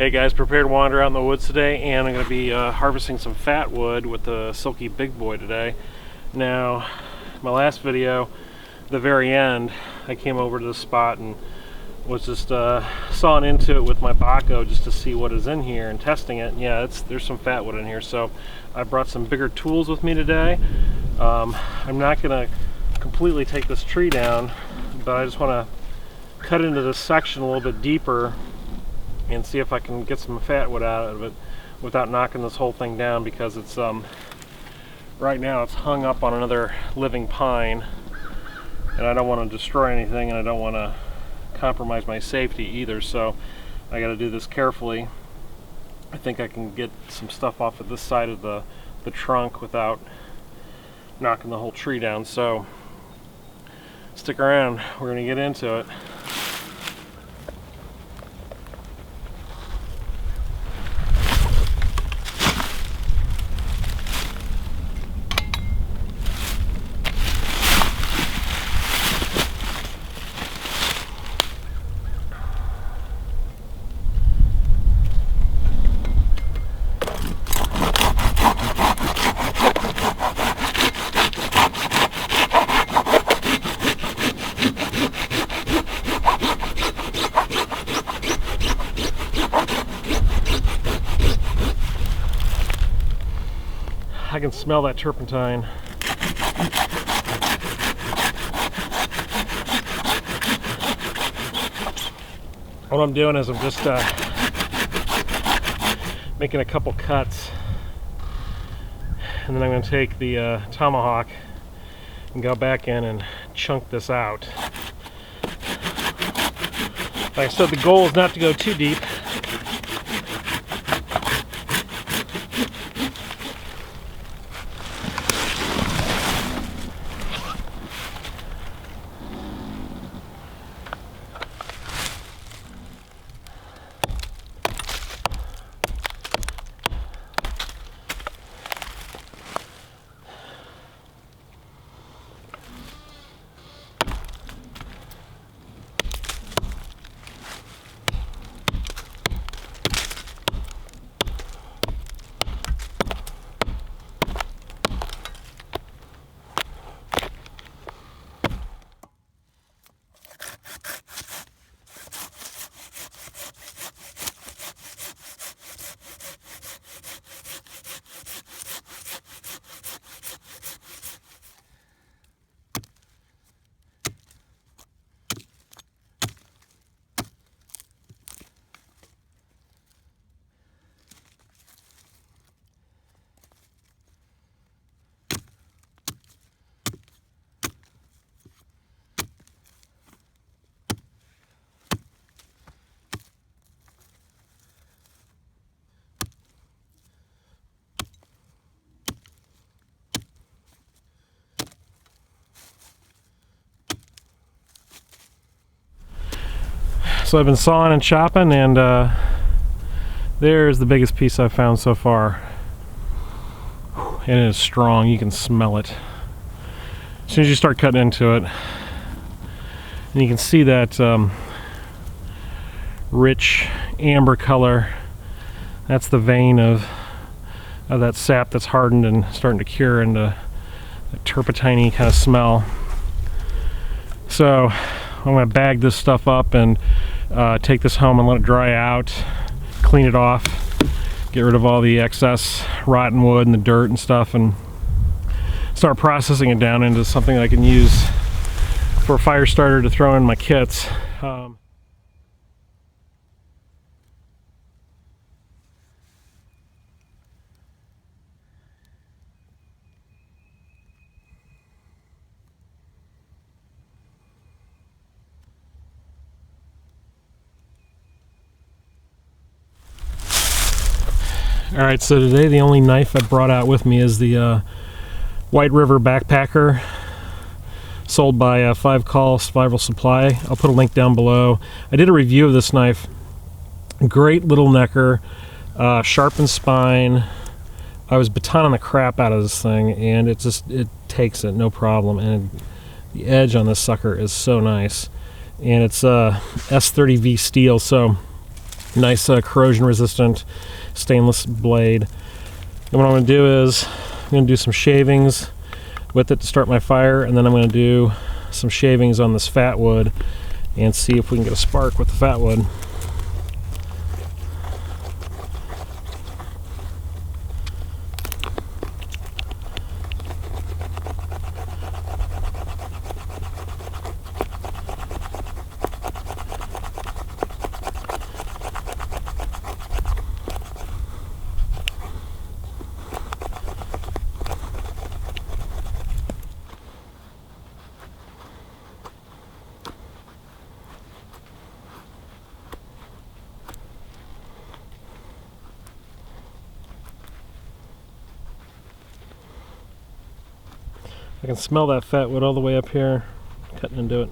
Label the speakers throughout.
Speaker 1: Hey guys, prepared to wander out in the woods today, and I'm going to be harvesting some Fatwood with the Silky big boy today. Now, my last video, the very end, I came over to the spot and was just sawing into it with my Baco just to see what is in here and testing it. And yeah, there's some Fatwood in here, so I brought some bigger tools with me today. I'm not going to completely take this tree down, but I just want to cut into this section a little bit deeper and see if I can get some Fatwood out of it without knocking this whole thing down, because it's right now it's hung up on another living pine, and I don't want to destroy anything, and I don't want to compromise my safety either, so I got to do this carefully. I think I can get some stuff off of this side of the trunk without knocking the whole tree down, so stick around, we're going to get into it. I can smell that turpentine. What I'm doing is I'm just making a couple cuts, and then I'm going to take the tomahawk and go back in and chunk this out. Like I said, the goal is not to go too deep. So I've been sawing and chopping, and there's the biggest piece I've found so far. And it is strong, you can smell it. As soon as you start cutting into it, and you can see that rich amber color. That's the vein of that sap that's hardened and starting to cure into a turpentine kind of smell. So I'm going to bag this stuff up and take this home and let it dry out, clean it off, get rid of all the excess rotten wood and the dirt and stuff, and start processing it down into something I can use for a fire starter to throw in my kits. Alright, so today the only knife I brought out with me is the White River Backpacker, sold by 5 Call Survival Supply. I'll put a link down below. I did a review of this knife. Great little necker, sharpened spine. I was batoning the crap out of this thing, and it takes it no problem. And the edge on this sucker is so nice, and it's S30V steel, so Nice corrosion resistant stainless blade. And what I'm going to do is I'm going to do some shavings with it to start my fire, and then I'm going to do some shavings on this Fatwood and see if we can get a spark with the Fatwood. I can smell that Fatwood all the way up here, cutting into it.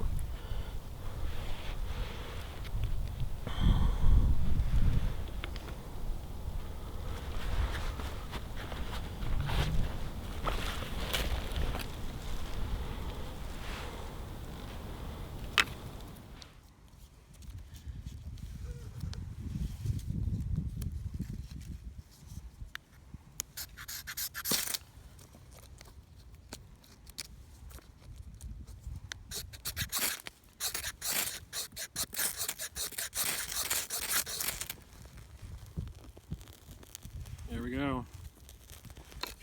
Speaker 1: There we go.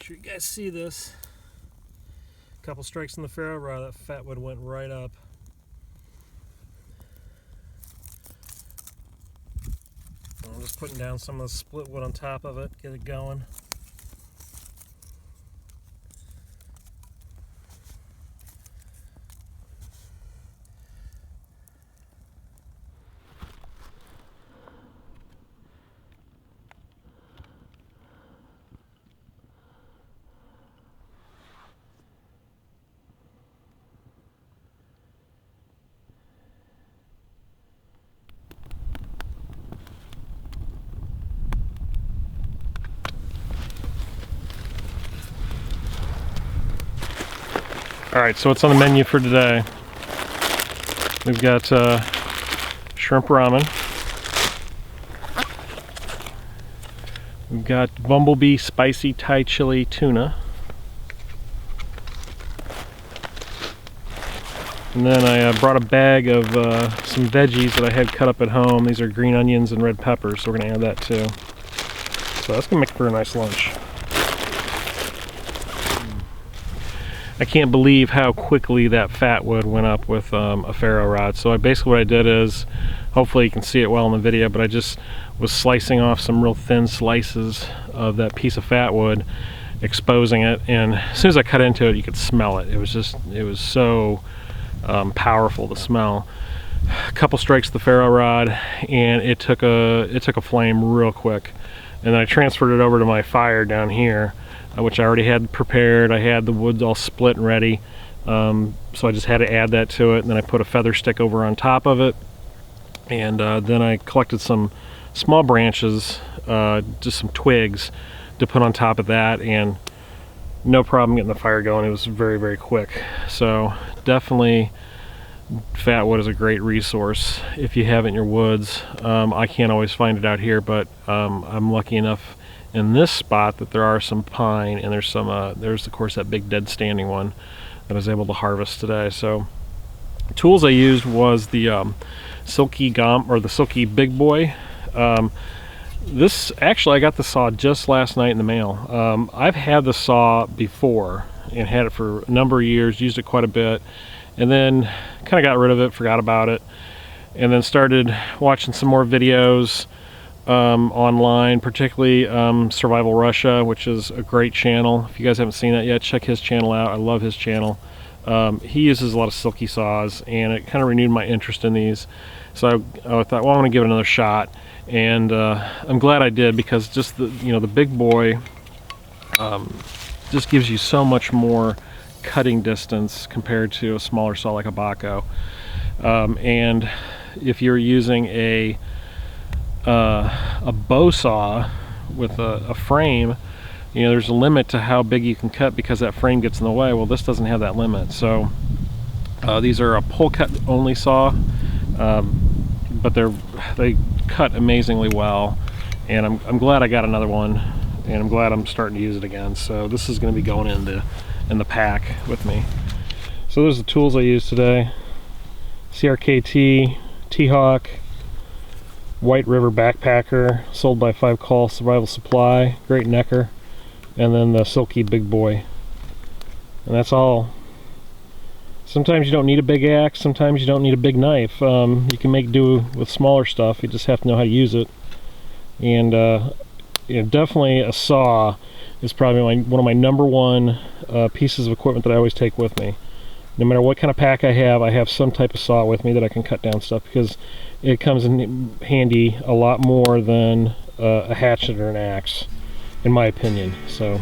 Speaker 1: Sure you guys see this. A couple strikes in the ferro rod, that Fatwood went right up. I'm just putting down some of the split wood on top of it, get it going. Alright, so what's on the menu for today? We've got shrimp ramen. We've got bumblebee spicy Thai chili tuna. And then I brought a bag of some veggies that I had cut up at home. These are green onions and red peppers, so we're going to add that too. So that's going to make for a nice lunch. I can't believe how quickly that Fatwood went up with a ferro rod. So basically what I did is, hopefully you can see it well in the video, but I just was slicing off some real thin slices of that piece of Fatwood, exposing it, and as soon as I cut into it, you could smell it. It was so powerful to smell. A couple strikes of the ferro rod, and it took a flame real quick. And then I transferred it over to my fire down here, which I already had prepared. I had the wood all split and ready, so I just had to add that to it, and then I put a feather stick over on top of it, and then I collected some small branches, just some twigs to put on top of that, and no problem getting the fire going. It was very, very quick. So definitely Fatwood is a great resource if you have it in your woods. I can't always find it out here, but I'm lucky enough in this spot that there are some pine, and there's some there's of course that big dead standing one that I was able to harvest today. So tools I used was the Silky or the Silky Big Boy. This actually, I got the saw just last night in the mail. I've had the saw before and had it for a number of years, used it quite a bit, and then kind of got rid of it, forgot about it, and then started watching some more videos online, particularly Survival Russia, which is a great channel. If you guys haven't seen that yet, check his channel out. I love his channel. He uses a lot of Silky saws, and it kind of renewed my interest in these. So I thought, well, I want to give it another shot, and I'm glad I did, because just the Big Boy just gives you so much more cutting distance compared to a smaller saw like a Baco. And if you're using a bow saw with a frame, there's a limit to how big you can cut because that frame gets in the way. Well, this doesn't have that limit. So these are a pull cut only saw. but they cut amazingly well, and I'm glad I got another one, and I'm glad I'm starting to use it again. So this is going to be going in the pack with me. So there's the tools I used today: CRKT T-Hawk, White River backpacker, sold by 5 Call Survival Supply, great necker, and then the Silky big boy. And that's all. Sometimes you don't need a big axe, sometimes you don't need a big knife. You can make do with smaller stuff, you just have to know how to use it. And you know, definitely a saw is probably one of my #1 pieces of equipment that I always take with me. No matter what kind of pack I have some type of saw with me that I can cut down stuff, because it comes in handy a lot more than a hatchet or an axe, in my opinion. So